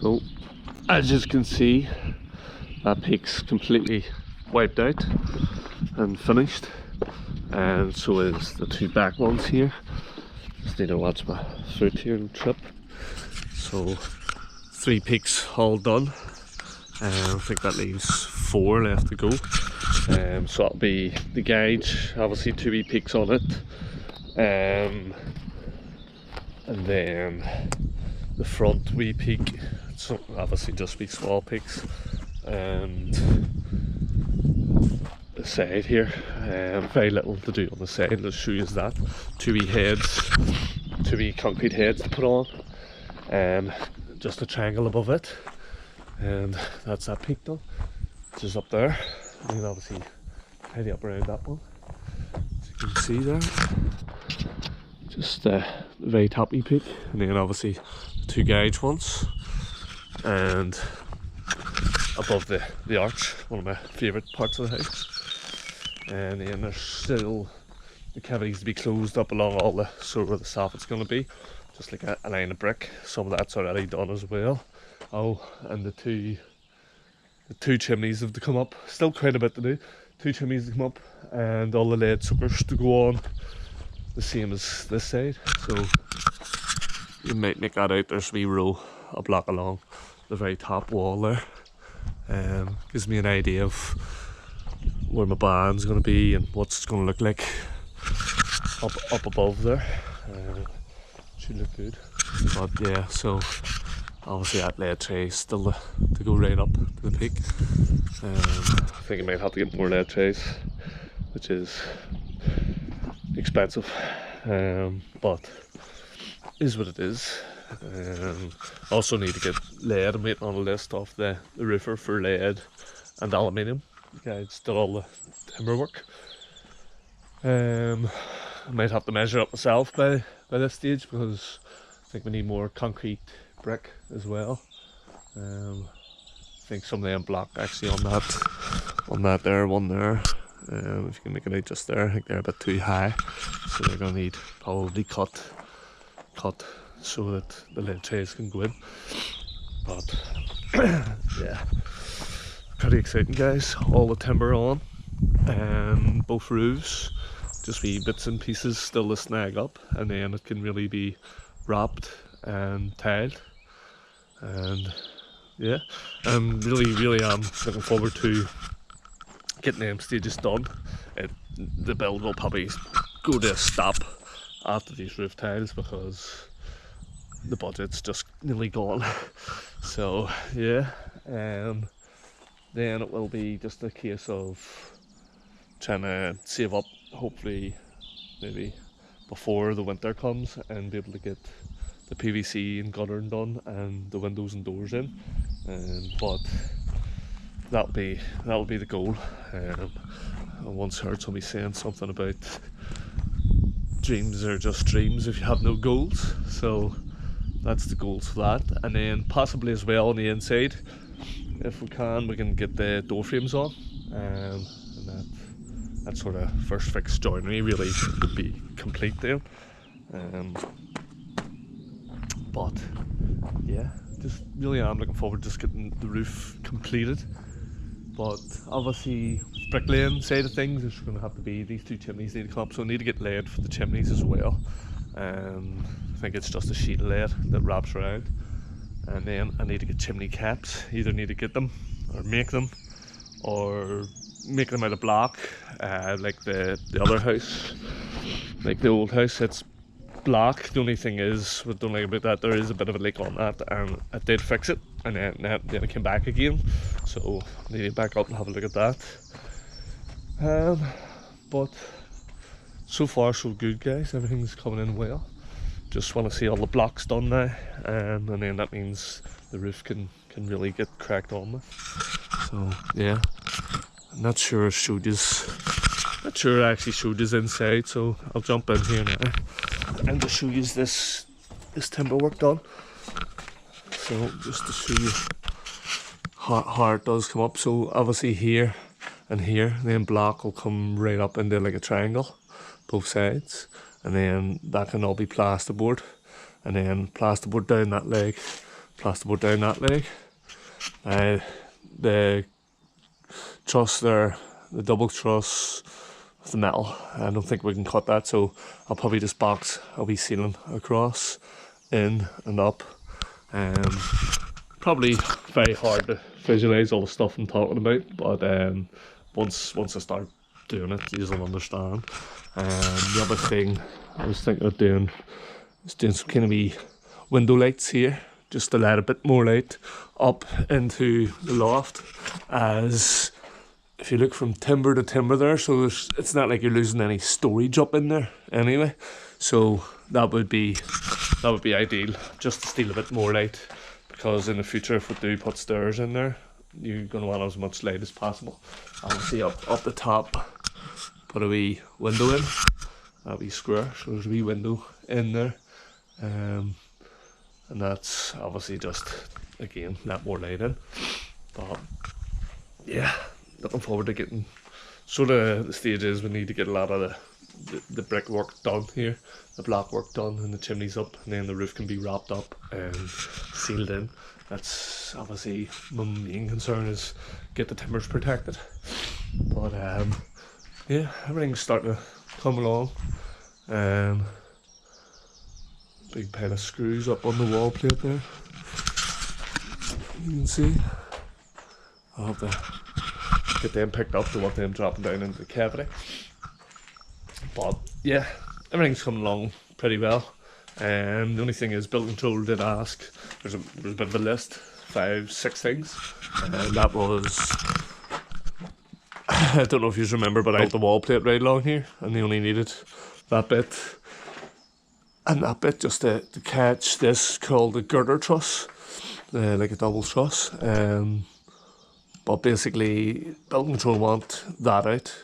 So as you can see, that peak's completely wiped out and finished, and so is the two back ones here. Just need to watch my foot here and trip. So 3 peaks all done. I think that leaves 4 left to go. So that'll be the gauge, obviously 2 wee peaks on it, and then the front wee peak, so obviously just be small peaks, and the side here, very little to do on the side. Let's show you that. 2 wee heads, 2 wee concrete heads to put on, just a triangle above it, and that's that peak done, which is up there. And then obviously tidy up around that one, as you can see there. Just the very top wee peak, and then obviously the 2 gauge ones, and above the arch, one of my favourite parts of the house. And then there's still the cavities to be closed up along all the sort of the soffit's going to be, just like a line of brick. Some of that's already done as well. Oh, and the two chimneys have to come up. Still quite a bit to do. 2 chimneys to come up, and all the lead suckers to go on, the same as this side. So you might make that out. There's a wee row of block along the very top wall there. Gives me an idea of where my band's going to be and what's it's going to look like up above there. Should look good. But yeah, so obviously that lead tray is still to go right up to the peak. I think I might have to get more lead trays, which is expensive, but is what it is. Also need to get lead. I'm waiting on a list off the roofer for lead and aluminium. Yeah, it's still all the timber work. I might have to measure up myself by this stage, because I think we need more concrete brick as well. I think some of them block actually on that there, one there. If you can make it out just there, I think they're a bit too high, so they're going to need probably cut so that the lead trays can go in. But yeah, pretty exciting, guys. All the timber on, and both roofs, just wee bits and pieces still to snag up, and then it can really be wrapped and tiled. And yeah, I'm really am looking forward to getting them stages done. The build will probably go to a stop after these roof tiles, because the budget's just nearly gone. So yeah, then it will be just a case of trying to save up, hopefully maybe before the winter comes, and be able to get the PVC and guttering done and the windows and doors in. But that'll be the goal. I once heard somebody saying something about dreams are just dreams if you have no goals, so that's the goals for that. And then possibly as well on the inside, if we can get the door frames on, and that sort of first fix joinery really would be complete then. But yeah, just really am looking forward to just getting the roof completed. But obviously, bricklaying side of things, there's going to have to be these 2 chimneys need to come up, so I need to get lead for the chimneys as well. I think it's just a sheet of lead that wraps around, and then I need to get chimney caps. Either need to get them or make them out of block, like the other house, like the old house. It's block. The only thing is, what I don't like about that, there is a bit of a leak on that, and I did fix it, and then it came back again, so I need to back up and have a look at that. But so far so good, guys. Everything's coming in well. Just want to see all the blocks done now, and then that means the roof can really get cracked on with. So yeah, I'm not sure I actually showed you inside, so I'll jump in here now and just show you this timber work done. So just to show you how it does come up. So obviously here and here, then block will come right up into like a triangle, both sides, and then that can all be plasterboard, and then plasterboard down that leg, plasterboard down that leg. The truss there, the double truss with the metal, I don't think we can cut that, so I'll probably just box a wee ceiling across, in and up. Probably very hard to visualise all the stuff I'm talking about, but once I start doing it, you'll understand. The other thing I was thinking of doing is doing some kind of wee window lights here, just to let a bit more light up into the loft, as if you look from timber to timber there, so it's not like you're losing any storage up in there anyway. So that would be ideal, just to steal a bit more light, because in the future if we do put stairs in there, you're going to want as much light as possible. Obviously up the top, put a wee window in, a wee square, so there's a wee window in there. And that's obviously just, again, let more light in. But yeah, looking forward to getting, sort of the stage is we need to get a lot of the brickwork done here, the block work done, and the chimneys up, and then the roof can be wrapped up and sealed in. That's obviously my main concern, is get the timbers protected. But yeah, everything's starting to come along. Big pile of screws up on the wall plate there, you can see. I'll have to get them picked up to want them dropping down into the cavity. But yeah, everything's coming along pretty well. The only thing is, building control did ask, there's a bit of a list, 5-6 things, and that was, I don't know if you remember, but I built the wall plate right along here, and they only needed that bit and that bit just to catch this, called the girder truss, like a double truss. But basically, building control want that out,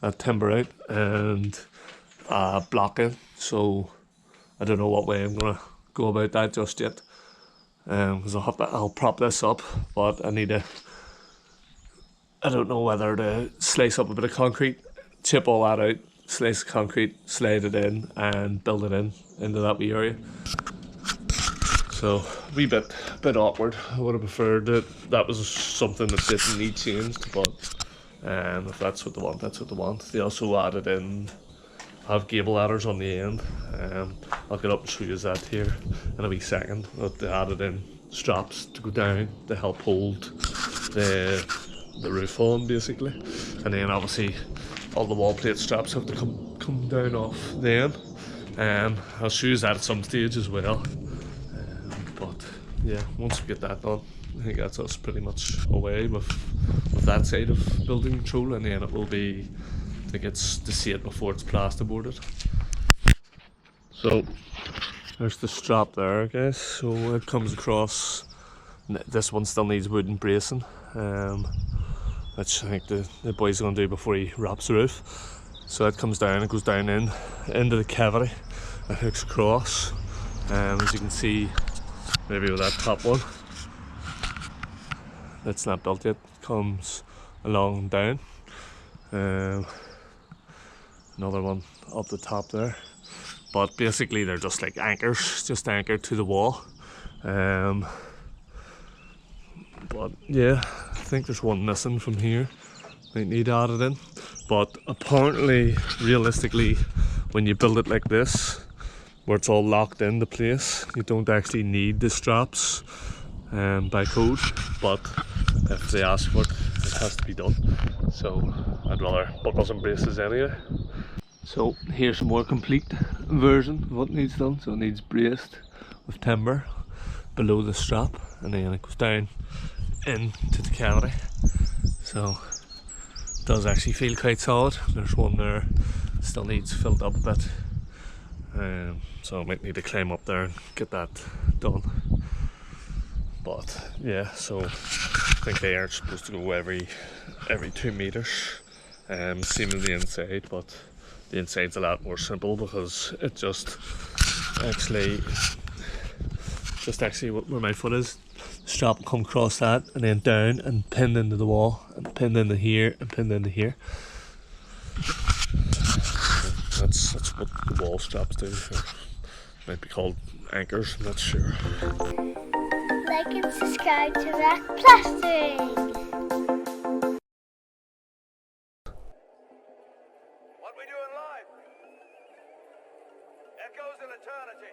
that timber out, and block in. So I don't know what way I'm gonna go about that just yet, because I'll prop this up, but I need to, I don't know whether to slice up a bit of concrete, chip all that out, slice the concrete, slide it in, and build it into that wee area. So a wee bit awkward. I would have preferred that was something that didn't need changed, but if that's what they want, that's what they want. They also added in, have gable ladders on the end. I'll get up and show you that here in a wee second. But they added in straps to go down to help hold the roof on, basically. And then obviously all the wall plate straps have to come down off then. I'll show you that at some stage as well. But yeah, once we get that done, I think that's us pretty much away with that side of building control, and then it will be, I think it's to see it before it's plasterboarded. So there's the strap there, guys. So it comes across. This one still needs wooden bracing, which I think the boy's going to do before he wraps the roof. So it comes down, it goes down into the cavity, it hooks across. As you can see, maybe with that top one, that's not built yet, comes along and down. Another one up the top there, but basically they're just like anchors, just anchored to the wall. But yeah, I think there's one missing from here, might need added in. But apparently, realistically, when you build it like this, where it's all locked into place, you don't actually need the straps by code, but if they ask for it, it has to be done. So I'd rather buckles and braces anyway. So here's a more complete version of what needs done. So it needs braced with timber below the strap, and then it goes down into the cavity. So it does actually feel quite solid. There's one there, still needs filled up a bit. So I might need to climb up there and get that done. But yeah, so I think they aren't supposed to go every 2 meters. Same as the inside, but the inside's a lot more simple, because it just actually where my foot is, the strap will come across that and then down and pinned into the wall, and pinned into here and pinned into here. That's what the wall straps do. Might be called anchors, I'm not sure. like and subscribe to that plastering. What we doing live? Echoes in eternity.